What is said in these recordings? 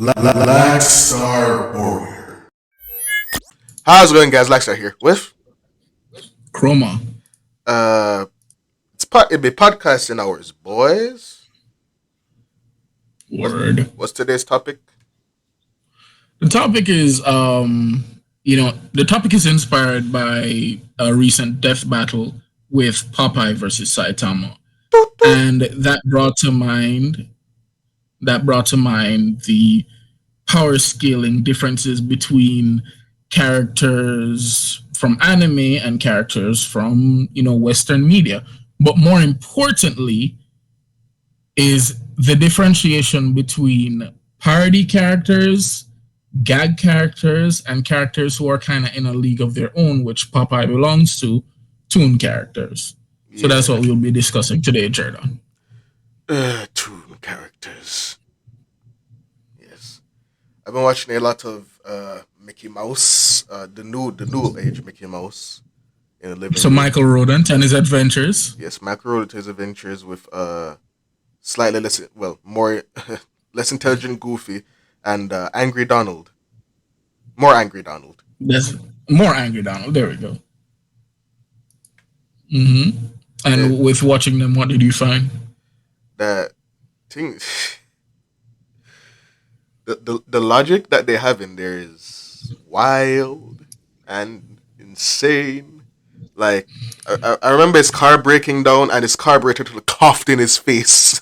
Black Star Warrior. How's it going, guys? Laxar here with Chroma. uh, it be podcasting hours, boys. Word. What's today's topic? The topic is the topic is inspired by a recent death battle with Popeye versus Saitama. And that brought to mind the power scaling differences between characters from anime and characters from Western media. But more importantly, is the differentiation between parody characters, gag characters, and characters who are kind of in a league of their own, which Popeye belongs to, toon characters. So that's what we'll be discussing today, Jordan. Toon characters. Yes, I've been watching a lot of Mickey Mouse, the new age Mickey Mouse in the living So room. Michael Rodent and his adventures. Yes, Macro to his adventures with slightly less, more less intelligent Goofy and Angry Donald. More Angry Donald. That's more Angry Donald. There we go. hmm Yeah, And with watching them, what did you find? that thing, the logic that they have in there is wild and insane. Like I remember his car breaking down and his carburetor coughed in his face.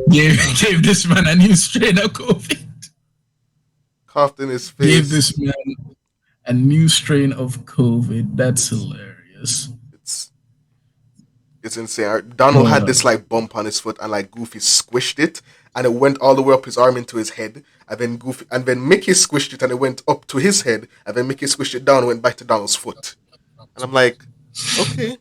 Gave this man a new strain of COVID. Coughed in his Gave face. this man a new strain of COVID. That's hilarious. It's it's insane. Donald had Well, this like bump on his foot, and like Goofy squished it, and it went all the way up his arm into his head. And then Mickey squished it, and it went up to his head. And then Mickey squished it down, and went back to Donald's foot. And I'm like, okay,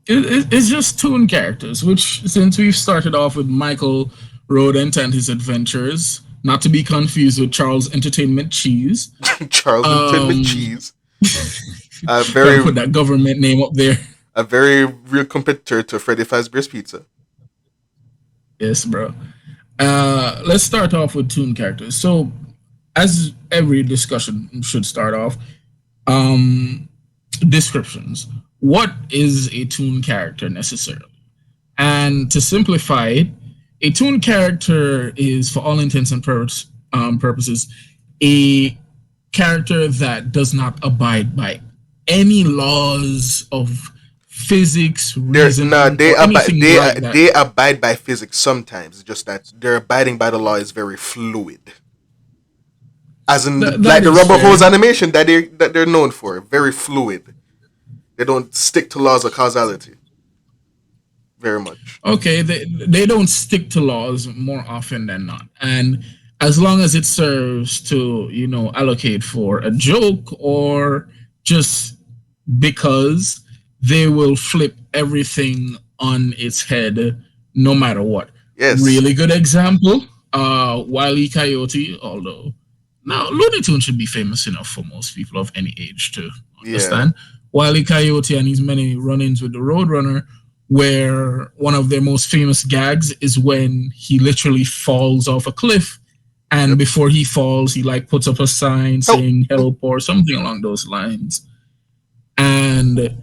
it's just toon characters, which since we've started off with Michael Rodent and his adventures, not to be confused with Charles Entertainment Cheese. Charles Entertainment Um, Cheese, a Gotta very put that government name up there. a very real competitor to Freddy Fazbear's Pizza. Yes, bro. Let's start off with toon characters. So, as every discussion should start off, um, descriptions. What is a toon character necessarily? And to simplify it, a toon character is, for all intents and purposes, a character that does not abide by any laws of physics, They're no, reasoning, or anything like that. they abide by physics sometimes. It's just that their abiding by the law is very fluid, as in like That the is rubber hose fair. animation that they're known for. Very fluid. They don't stick to laws of causality very much. Okay, they don't stick to laws more often than not. And as long as it serves to, allocate for a joke or just because, they will flip everything on its head no matter what. Yes. Really good example, Wile E. Coyote, although now Looney Tunes should be famous enough for most people of any age to Yeah. understand. Wile E. Coyote and his many run-ins with the Roadrunner, where one of their most famous gags is when he literally falls off a cliff, and Yep. before he falls, he like puts up a sign Help. saying "help" or something along those lines. And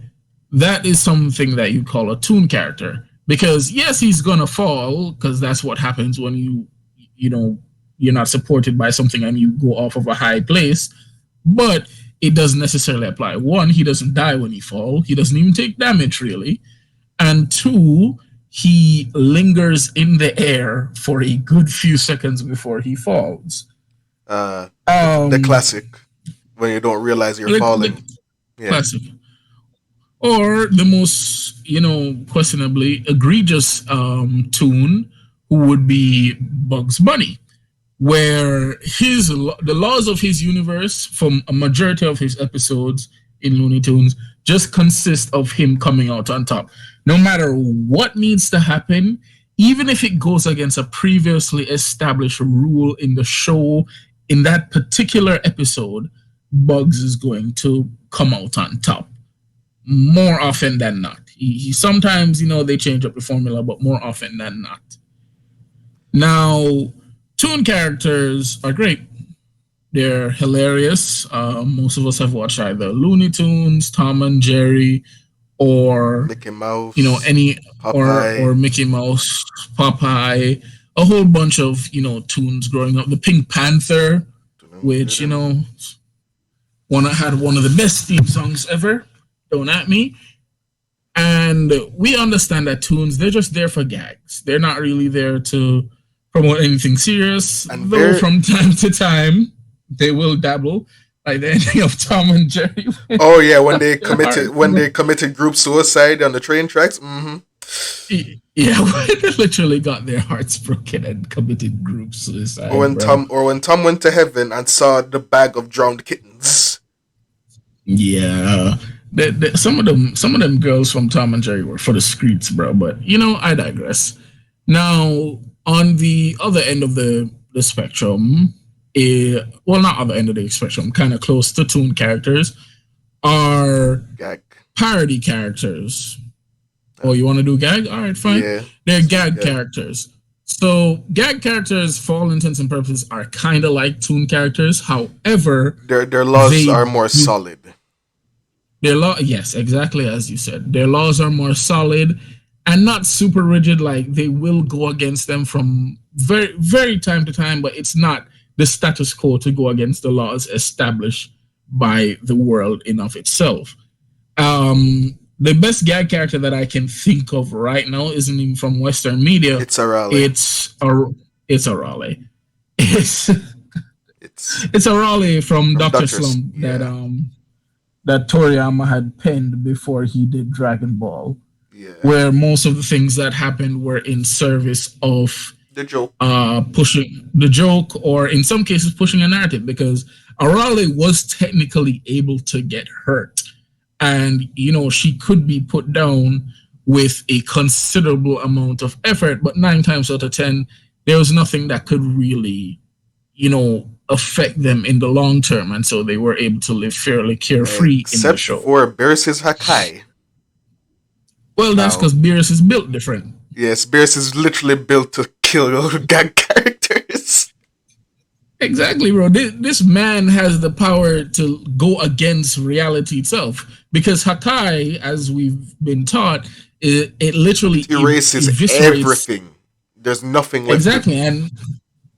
that is something that you call a toon character, because yes, he's gonna fall because that's what happens when you know you're not supported by something and you go off of a high place, but it doesn't necessarily apply. One, he doesn't die when he falls, he doesn't even take damage really, and two, he lingers in the air for a good few seconds before he falls. The um classic when you don't realize you're the falling. Yeah. classic. Or the most, questionably egregious tune, who would be Bugs Bunny, where the laws of his universe from a majority of his episodes in Looney Tunes just consist of him coming out on top. No matter what needs to happen, even if it goes against a previously established rule in the show, in that particular episode, Bugs is going to come out on top more often than not. He sometimes, they change up the formula, but more often than not. Now, Toon characters are great. They're hilarious. Most of us have watched either Looney Tunes, Tom and Jerry, or Mickey Mouse, any or Popeye. Mickey Mouse, Popeye, a whole bunch of tunes growing up. The Pink Panther, which one had one of the best theme songs ever. Don't at me. And we understand that tunes, they're just there for gags. They're not really there to promote anything serious. And Though from time to time they will dabble, like the ending of Tom and Jerry. Oh yeah, when they committed group suicide on the train tracks. Yeah, they literally got their hearts broken and committed group suicide. Or when Tom went to heaven and saw the bag of drowned kittens. Yeah, some of them girls from Tom and Jerry were for the streets, bro. But I digress. Now, on the other end of the spectrum, well, not other end of the spectrum, kind of close to toon characters, are Gag. parody characters. Oh, you want to do gag? All right, fine. Yeah. They're gag characters. So gag characters, for all intents and purposes, are kind of like toon characters. However, Their laws are more solid. Yes, exactly as you said. Their laws are more solid and not super rigid. Like they will go against them from very, very time to time, but it's not the status quo to go against the laws established by the world in of itself. The best gag character that I can think of right now isn't even from Western media. It's a Raleigh. It's a Raleigh. It's a Raleigh from Dr. Slump that Toriyama had penned before he did Dragon Ball. Yeah. Where most of the things that happened were in service of the joke, pushing the joke, or in some cases pushing a narrative, because Arale was technically able to get hurt, and she could be put down with a considerable amount of effort, but 9 times out of 10 there was nothing that could really affect them in the long term, and so they were able to live fairly carefree in the show. Except for Beerus' Hakai. Well, that's because Beerus is built different. Yes, Beerus is literally built to kill gag characters. Exactly, bro. This man has the power to go against reality itself, because Hakai, as we've been taught, it literally erases everything. There's nothing left. Exactly, and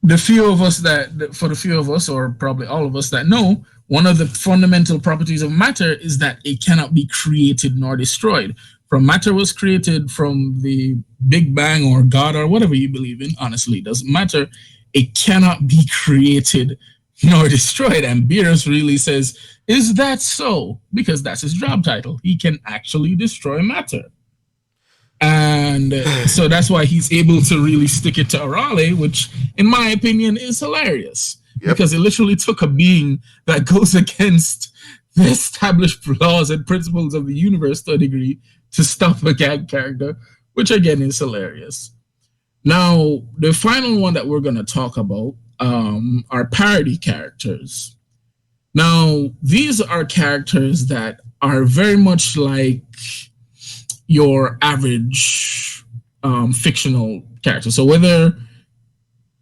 for the few of us, or probably all of us that know, one of the fundamental properties of matter is that it cannot be created nor destroyed. From matter was created from the Big Bang or God or whatever you believe in. Honestly, it doesn't matter. It cannot be created nor destroyed. And Beerus really says, is that so? Because that's his job title. He can actually destroy matter. And so that's why he's able to really stick it to Arale, which in my opinion is hilarious. Yep. Because it literally took a being that goes against the established laws and principles of the universe to a degree to stop a gag character, which again is hilarious. Now, the final one that we're going to talk about are parody characters. Now, these are characters that are very much like your average fictional character. So whether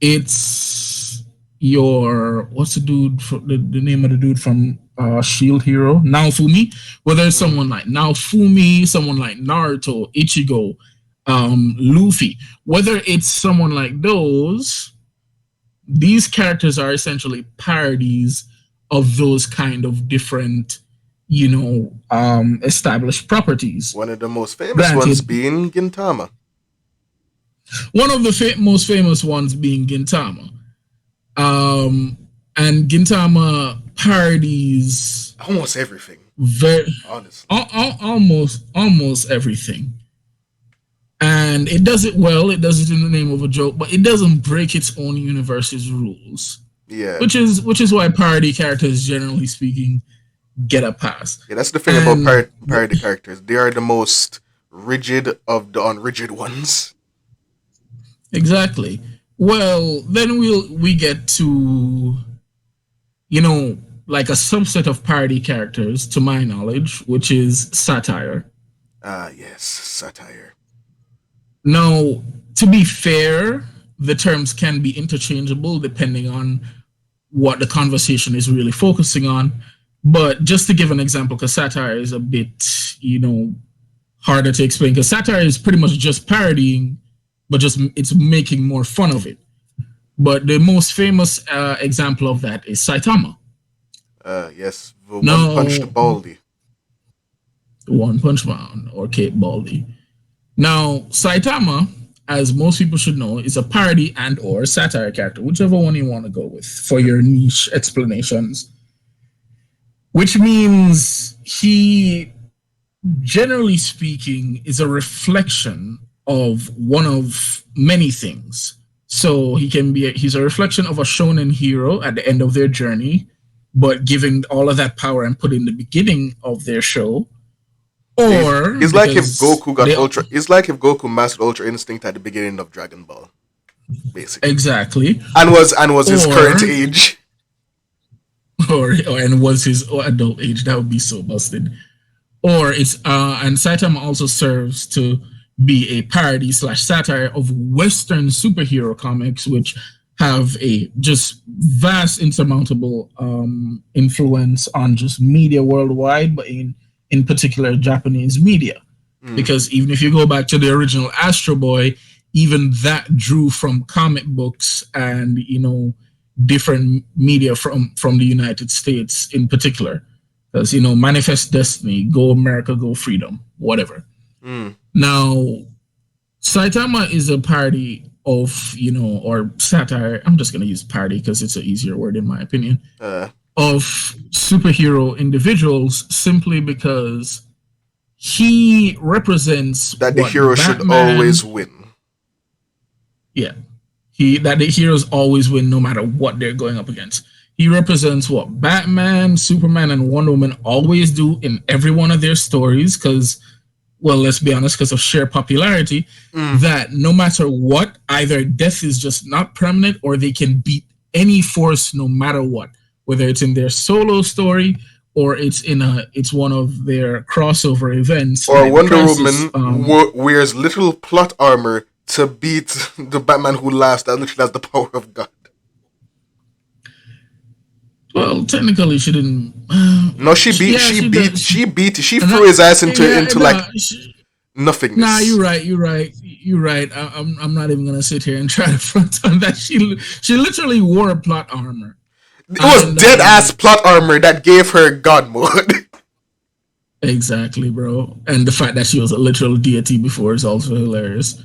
it's what's the dude, the name of the dude from Shield Hero, Naofumi, whether it's someone like Naofumi, someone like Naruto, Ichigo, Luffy, whether it's someone like these characters are essentially parodies of those kind of different, established properties. One of the most famous ones being Gintama. One of the most famous ones being Gintama. And Gintama parodies almost everything. Very honestly, almost everything, and it does it well. It does it in the name of a joke, but it doesn't break its own universe's rules. Yeah, which is why parody characters, generally speaking, get a pass. Yeah, that's the thing about parody characters. They are the most rigid of the unrigid ones. Exactly. Well, then we get to, like a subset of parody characters, to my knowledge, which is satire. Yes, satire. Now, to be fair, the terms can be interchangeable depending on what the conversation is really focusing on. But just to give an example, because satire is a bit, harder to explain, because satire is pretty much just parodying, but just it's making more fun of it. But the most famous example of that is Saitama. Yes, the one Now, punched Baldy. One Punch Man or Kate Baldy. Now, Saitama, as most people should know, is a parody and or satire character, whichever one you want to go with for your niche explanations. Which means he, generally speaking, is a reflection of one of many things. So he's a reflection of a shonen hero at the end of their journey, but giving all of that power and put in the beginning of their show. Or it's like if Goku got ultra. It's like if Goku mastered Ultra Instinct at the beginning of Dragon Ball, basically. Exactly. And was his current age. And was his adult age. That would be so busted. Or it's and Saitama also serves to be a parody / satire of Western superhero comics, which have a just vast insurmountable influence on just media worldwide, but in particular Japanese media. Because even if you go back to the original Astro Boy, even that drew from comic books and different media from the United States in particular. Because Manifest Destiny, Go America, Go Freedom, whatever. Now, Saitama is a parody of or satire. I'm just gonna use parody because it's an easier word in my opinion. Of superhero individuals, simply because he represents that the hero should always win. Yeah, that the heroes always win no matter what they're going up against. He represents what Batman, Superman, and Wonder Woman always do in every one of their stories. Because, well, let's be honest, because of sheer popularity, that no matter what, either death is just not permanent, or they can beat any force no matter what. Whether it's in their solo story or it's one of their crossover events. Or Wonder Woman wears little plot armor to beat the Batman who laughs that literally has the power of God. Well, technically, she didn't. No, she threw his ass into nothingness. Nah, you're right. I'm not even gonna sit here and try to front on that. She literally wore a plot armor. It was dead ass plot armor that gave her God mode. Exactly, bro. And the fact that she was a literal deity before is also hilarious.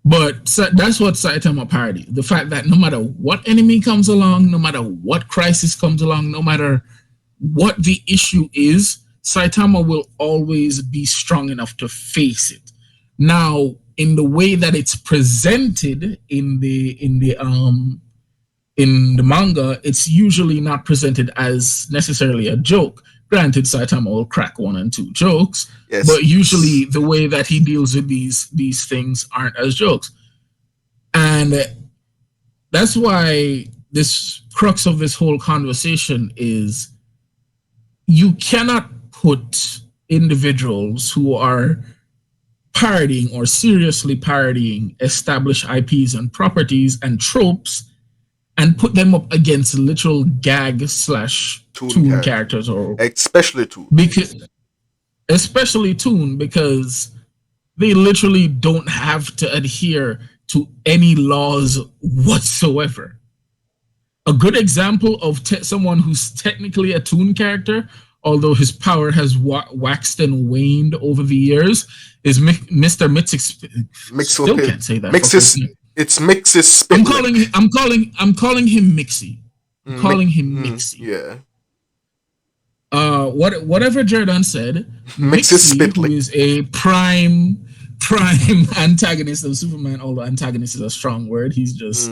But that's what Saitama parody. The fact that no matter what enemy comes along, no matter what crisis comes along, no matter what the issue is, Saitama will always be strong enough to face it. Now, in the way that it's presented in the manga, it's usually not presented as necessarily a joke. Granted, Saitama will crack 1 and 2 jokes, yes, but usually the way that he deals with these things aren't as jokes. And that's why this crux of this whole conversation is you cannot put individuals who are parodying or seriously parodying established IPs and properties and tropes and put them up against literal gag / toon characters, or especially Toon, because they literally don't have to adhere to any laws whatsoever. A good example of someone who's technically a Toon character, although his power has waxed and waned over the years, is Mr. Mixis. Still can't say that. It's Mixis. I'm calling him Mixie. I'm calling him Mixie. Yeah. Whatever Jordan said, Mixie, who is a prime antagonist of Superman, although antagonist is a strong word. He's just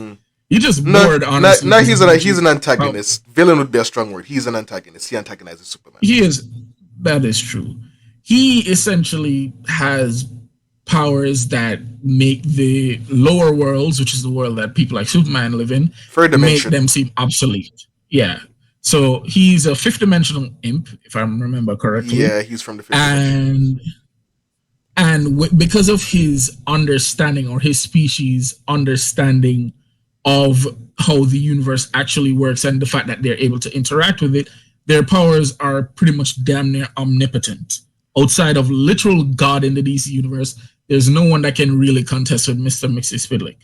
bored. Honestly, no, he's an antagonist. Villain would be a strong word. He's an antagonist. He antagonizes Superman. He is. That is true. He essentially has powers that make the lower worlds, which is the world that people like Superman live in, make them seem obsolete. Yeah. So he's a 5th dimensional imp, if I remember correctly. Yeah, he's from the 5th dimension. And because of his understanding, or his species understanding of how the universe actually works and the fact that they're able to interact with it, their powers are pretty much damn near omnipotent. Outside of literal God in the DC universe, there's no one that can really contest with Mr. Mxyzptlk.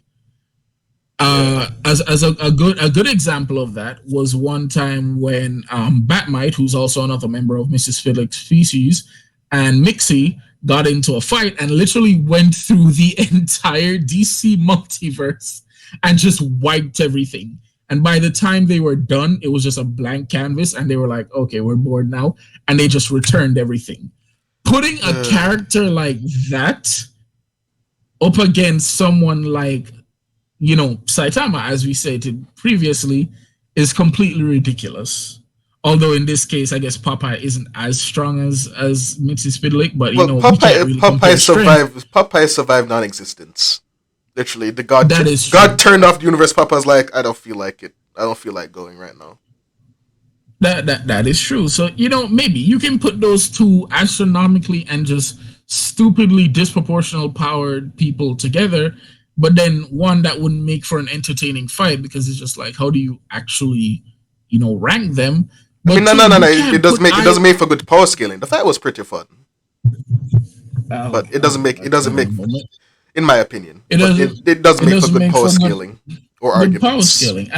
As a good example of that was one time when Batmite, who's also another member of Mxyzptlk's species, and Mixie got into a fight and literally went through the entire DC multiverse and just wiped everything. And by the time they were done, it was just a blank canvas, and they were like, "Okay, we're bored now," and they just returned everything. Putting a character like that up against someone like, Saitama, as we said previously, is completely ridiculous. Although in this case, I guess Popeye isn't as strong as Mxyzptlk, but Popeye survived non-existence. Literally, the God turned off the universe. Popeye's like, I don't feel like it. I don't feel like going right now. That is true. So maybe you can put those two astronomically and just stupidly disproportional powered people together, but then one that wouldn't make for an entertaining fight because it's just like, how do you actually, rank them? But no. It doesn't make for good power scaling. The fight was pretty fun, but it doesn't make. In my opinion, it doesn't make for good power scaling or arguments. Power scaling,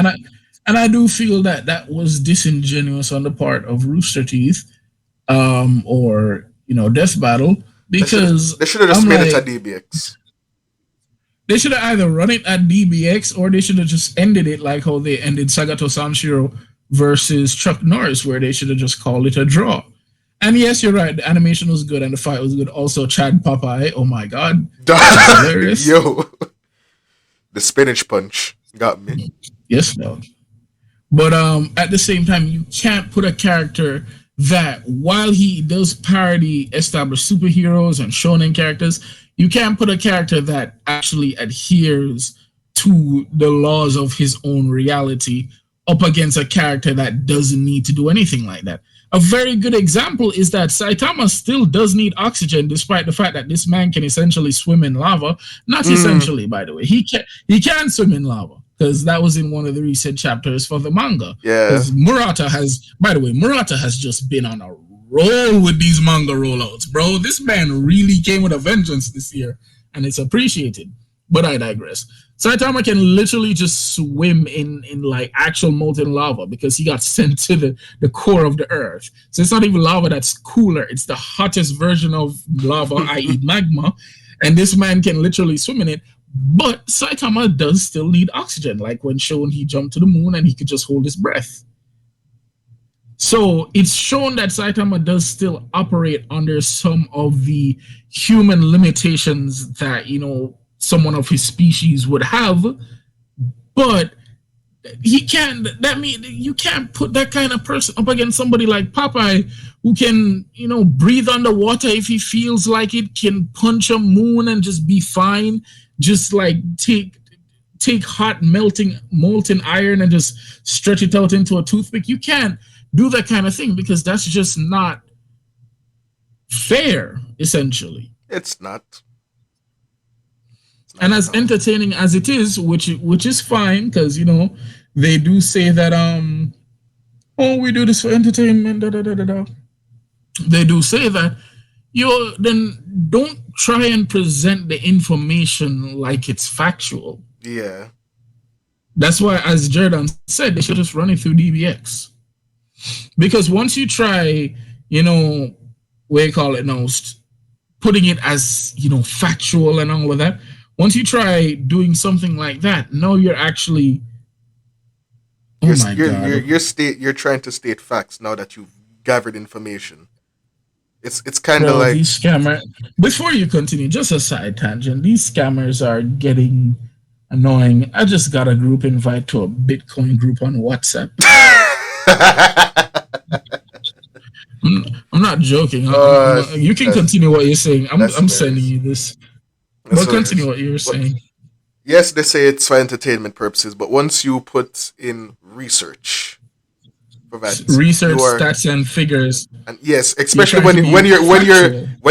and I do feel that was disingenuous on the part of Rooster Teeth, or Death Battle, because they should have just made it at DBX. They should have either run it at DBX or they should have just ended it like how they ended Sagato Sanshiro versus Chuck Norris, where they should have just called it a draw. And yes, you're right. The animation was good and the fight was good. Also, Chad Popeye. Oh my god, hilarious! Yo, the spinach punch got me. Yes, no. But at the same time, you can't put a character that, while he does parody established superheroes and shonen characters, you can't put a character that actually adheres to the laws of his own reality up against a character that doesn't need to do anything like that. A very good example is that Saitama still does need oxygen, despite the fact that this man can essentially swim in lava. Not essentially, by the way. He can swim in lava, because that was in one of the recent chapters for the manga. Yeah. Because Murata has just been on a roll with these manga rollouts, bro. This man really came with a vengeance this year, and it's appreciated. But I digress. Saitama can literally just swim in like actual molten lava because he got sent to the core of the earth. So it's not even lava that's cooler. It's the hottest version of lava, i.e. magma. And this man can literally swim in it. But Saitama does still need oxygen. Like when shown he jumped to the moon and he could just hold his breath. So it's shown that Saitama does still operate under some of the human limitations that, someone of his species would have, but he can't. That means you can't put that kind of person up against somebody like Popeye, who can, breathe underwater if he feels like it, can punch a moon and just be fine, just like take hot molten iron and just stretch it out into a toothpick. You can't do that kind of thing because that's just not fair, essentially. It's not. And as entertaining as it is, which is fine, because they do say that we do this for entertainment. They do say that. Then don't try and present the information like it's factual. Yeah. That's why, as Jordan said, they should just run it through DBX. Because once you try, what you call it now, putting it as factual and all of that. Once you try doing something like that, no, you're actually. You're trying to state facts now that you've gathered information. It's kind of like these scammers. Before you continue, just a side tangent. These scammers are getting annoying. I just got a group invite to a Bitcoin group on WhatsApp. I'm not joking. You can continue what you're saying. I'm sending you this. But continue what you were saying. Yes, they say it's for entertainment purposes, but once you put in research for that, stats and figures, and yes, especially when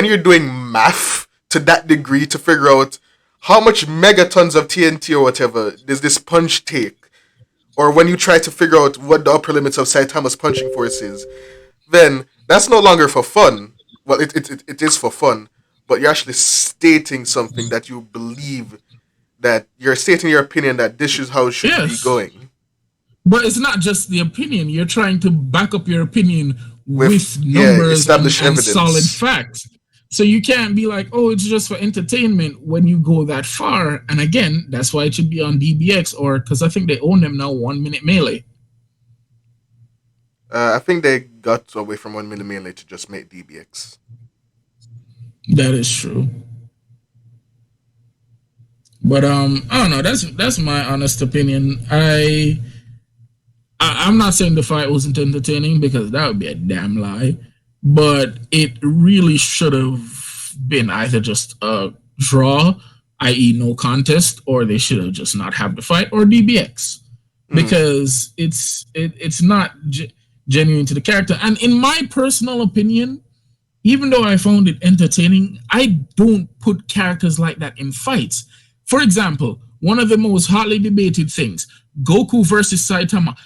you're doing math to that degree to figure out how much megatons of TNT or whatever does this punch take? Or when you try to figure out what the upper limits of Saitama's punching force is, then that's no longer for fun. Well, it is for fun, but you're actually stating something that you believe, that you're stating your opinion that this is how it should be Yes. going. But it's not just the opinion. You're trying to back up your opinion With with numbers and established solid evidence. facts. So you can't be like, oh, it's just for entertainment when you go that far. And again, that's why it should be on DBX, or because I think they own them now, 1 Minute Melee. I think they got away from 1 minute mainly to just make DBX. That is true. But I don't know. That's my honest opinion. I'm not saying the fight wasn't entertaining, because that would be a damn lie. But it really should have been either just a draw, i.e., no contest, or they should have just not have the fight, or DBX, because it's not genuine to the character. And in my personal opinion, even though I found it entertaining, I don't put characters like that in fights. For example, one of the most hotly debated things, Goku versus Saitama.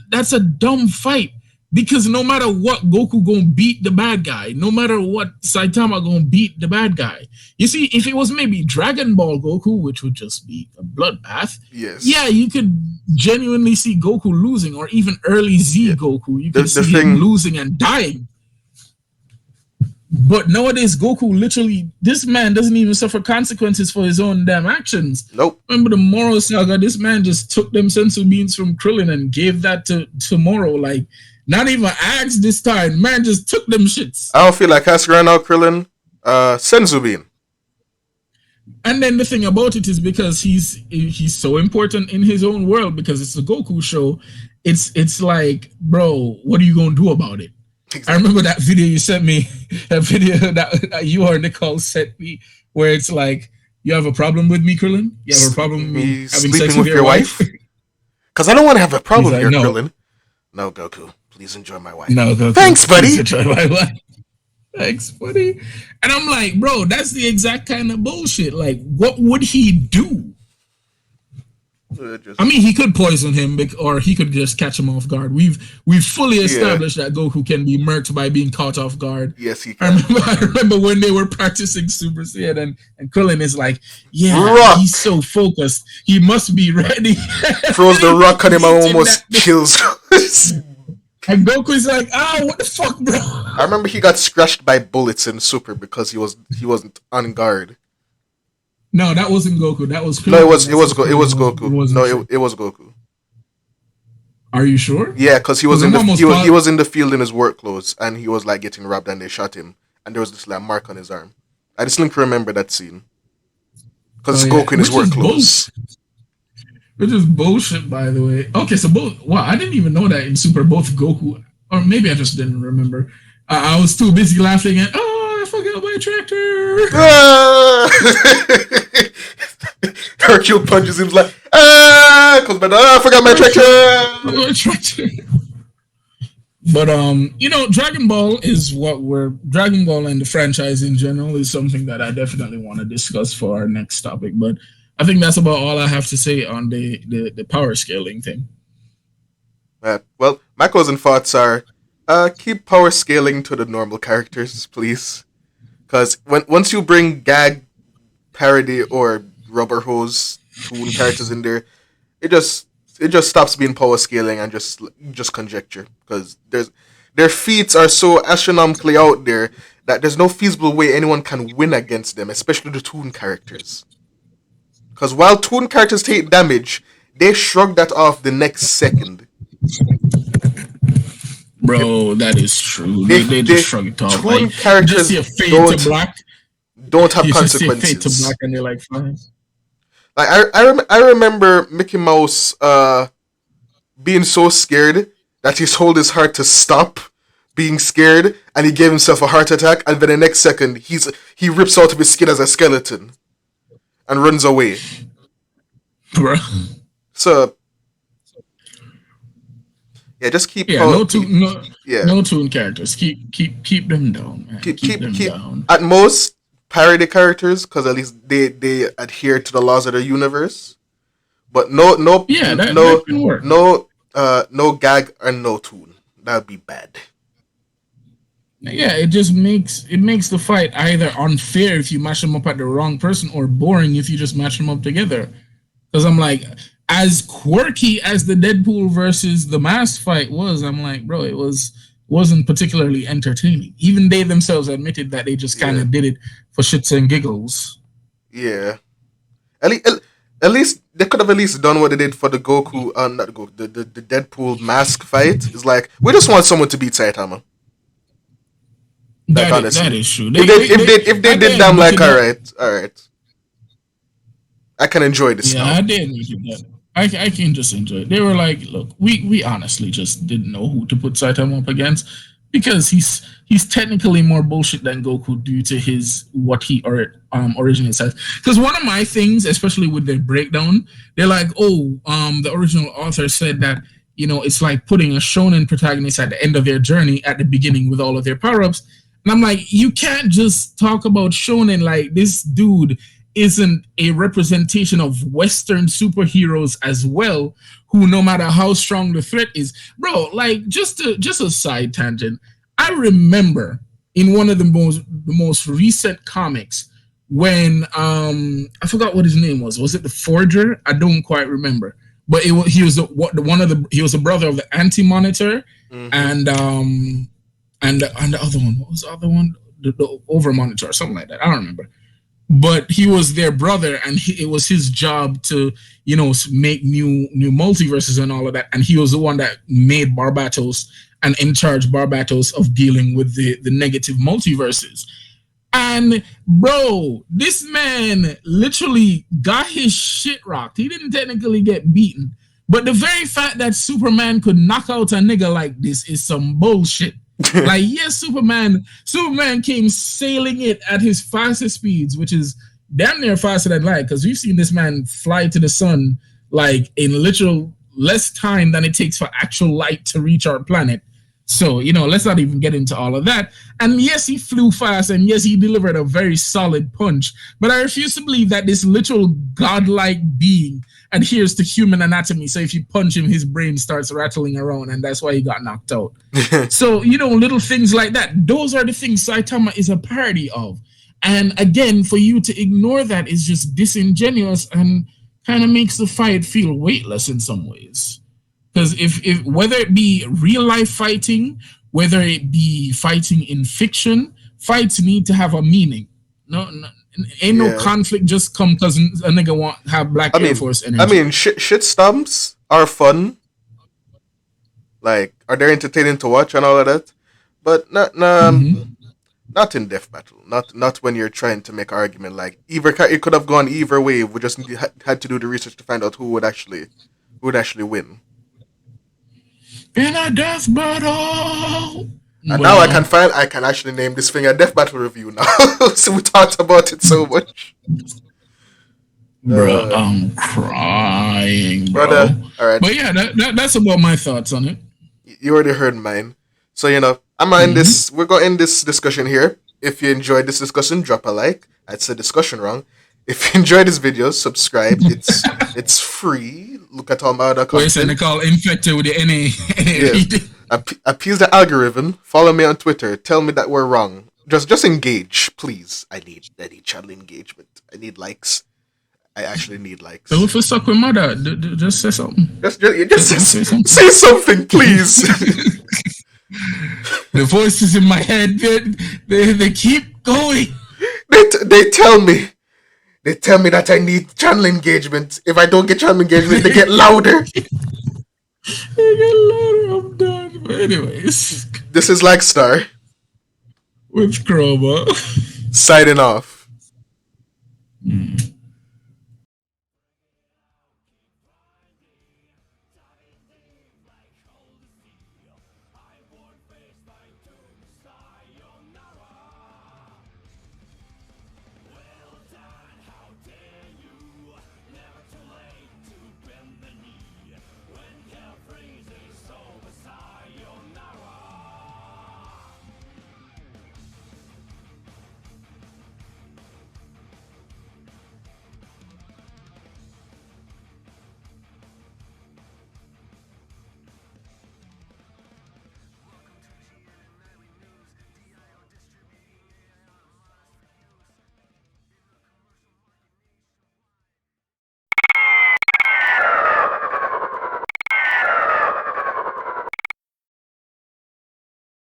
That's a dumb fight, because no matter what, Goku gonna beat the bad guy. No matter what, Saitama gonna beat the bad guy. You see, if it was maybe Dragon Ball Goku, which would just be a bloodbath, Yes. yeah, you could genuinely see Goku losing, or even early Z Goku. You could see him losing and dying. But nowadays, Goku literally, this man doesn't even suffer consequences for his own damn actions. Nope. Remember the Moro saga? This man just took them sensu beans from Krillin and gave that to Moro. Like, not even asked this time. Man just took them shits. I don't feel like asking right now, Krillin. Senzu bean. And then the thing about it is, because he's so important in his own world, because it's a Goku show, it's like, bro, what are you gonna do about it? Exactly. I remember that video you sent me, that video that you or Nicole sent me, where it's like, you have a problem with me, Krillin? You have a problem with me having sex with your wife? Because I don't want to have a problem here, no. Krillin. No, Goku, please enjoy my wife. No, Goku, thanks, buddy. Please enjoy my wife. Thanks, buddy. And I'm like, bro, that's the exact kind of bullshit. Like, what would he do? I mean, he could poison him, or he could just catch him off guard. We've fully established that Goku can be murked by being caught off guard. Yes, he can. I remember when they were practicing Super Saiyan, and Krillin is like, yeah, he's so focused. He must be ready. Throws the rock on him and almost kills. And Goku's like, what the fuck, bro? I remember he got scratched by bullets in Super because he wasn't on guard. No, that wasn't Goku. That was Krillin. No, it was Goku. No, it was Goku. Are you sure? Yeah, because he was in the field in his work clothes, and he was like getting robbed, and they shot him, and there was this like mark on his arm. I just didn't remember that scene because it's Goku in his work clothes. Which is bullshit, by the way. Okay, so wow, I didn't even know that in Super both Goku, or maybe I just didn't remember. I was too busy laughing at, I forgot my tractor. Hercule punches him like, comes back, I forgot my tractor. But Dragon Ball is Dragon Ball and the franchise in general is something that I definitely want to discuss for our next topic. But I think that's about all I have to say on the power scaling thing. Well, my closing thoughts are, keep power scaling to the normal characters, please. Because once you bring gag, parody, or rubber hose toon characters in there, it just stops being power scaling and just conjecture. Because their feats are so astronomically out there that there's no feasible way anyone can win against them, especially the toon characters. Because while toon characters take damage, they shrug that off the next second. Bro, that is true. They just shrug it off. Toon characters don't have consequences. Fade to black and they're like, fine. Like I remember Mickey Mouse being so scared that he told his heart to stop being scared, and he gave himself a heart attack, and then the next second he rips out of his skin as a skeleton and runs away. Bro. So yeah, just keep no toon characters. Keep them down, man. Keep them down. At most, parody characters because at least they adhere to the laws of the universe. But no no Yeah, that no can work. no gag and no tune. That'd be bad. Yeah, it makes the fight either unfair if you match them up at the wrong person, or boring if you just match them up together. Because I'm like, as quirky as the Deadpool versus the Mask fight was, I'm like, bro, wasn't particularly entertaining. Even they themselves admitted that they just kind Yeah, of did it for shits and giggles. yeah. At least, at least they could have at least done what they did for the Goku, not the Goku, the Deadpool mask fight. It's like we just want someone to beat Saitama. Like That honestly, is true. if they Had did they that, I'm like, admitted all that. right, all right, I can enjoy this Yeah, now. I did admit that. I can just enjoy it. They were like, look, we honestly just didn't know who to put Saitama up against, because he's technically more bullshit than Goku due to his what he originally says. Because one of my things, especially with their breakdown, they're like, oh, the original author said that, it's like putting a shonen protagonist at the end of their journey at the beginning with all of their power ups. And I'm like, you can't just talk about shonen like this dude isn't a representation of Western superheroes as well, who no matter how strong the threat is, bro. Like, just a side tangent. I remember in one of the most recent comics when I forgot what his name was. Was it the Forger? I don't quite remember. But he was he was a brother of the Anti Monitor, Hmm. and the other one. What was the other one? The Over Monitor or something like that. I don't remember, but he was their brother, and it was his job to make new multiverses and all of that, and he was the one that made Barbatos and in charge Barbatos of dealing with the negative multiverses. And bro, this man literally got his shit rocked. He didn't technically get beaten, but the very fact that Superman could knock out a nigga like this is some bullshit. Like, yes, Superman came sailing it at his fastest speeds, which is damn near faster than light, because we've seen this man fly to the sun like in literal less time than it takes for actual light to reach our planet. So, let's not even get into all of that. And yes, he flew fast, and yes, he delivered a very solid punch. But I refuse to believe that this literal godlike being adheres to human anatomy. So if you punch him, his brain starts rattling around, and that's why he got knocked out. So, little things like that. Those are the things Saitama is a parody of. And again, for you to ignore that is just disingenuous and kind of makes the fight feel weightless in some ways. Because if whether it be real life fighting, whether it be fighting in fiction, fights need to have a meaning. No, ain't no Yeah, conflict just come because a nigga want have Black I Air mean, Force energy. shit stomps are fun. Like, are they entertaining to watch and all of that? But Mm-hmm. not in death battle. Not when you're trying to make an argument. Like, it could have gone either way. We just had to do the research to find out who would actually win. In a death battle. And now Well, I can actually name this thing a death battle review now. So we talked about it so much. bro, Uh, I'm crying, bro. brother, all right, But yeah, that's about my thoughts on it. you already heard mine. So I'm gonna end Mm-hmm. this. We're gonna end this discussion here. If you enjoyed this discussion, drop a like. I said discussion wrong. If you enjoyed this video, subscribe. It's free. Look at all my other What you saying? They content. call infected with the Yes, NA. appease the algorithm. Follow me on Twitter. Tell me that we're wrong. Just engage, please. I need channel engagement. I need likes. I actually need So likes. if you suck with mother, just say something. Just say something. say something, please. The voices in my head, they keep going. They tell me. They tell me that I need channel engagement. If I don't get channel engagement, they get louder. They get louder. I'm done. But anyways, This is like Star with Chroma. signing off.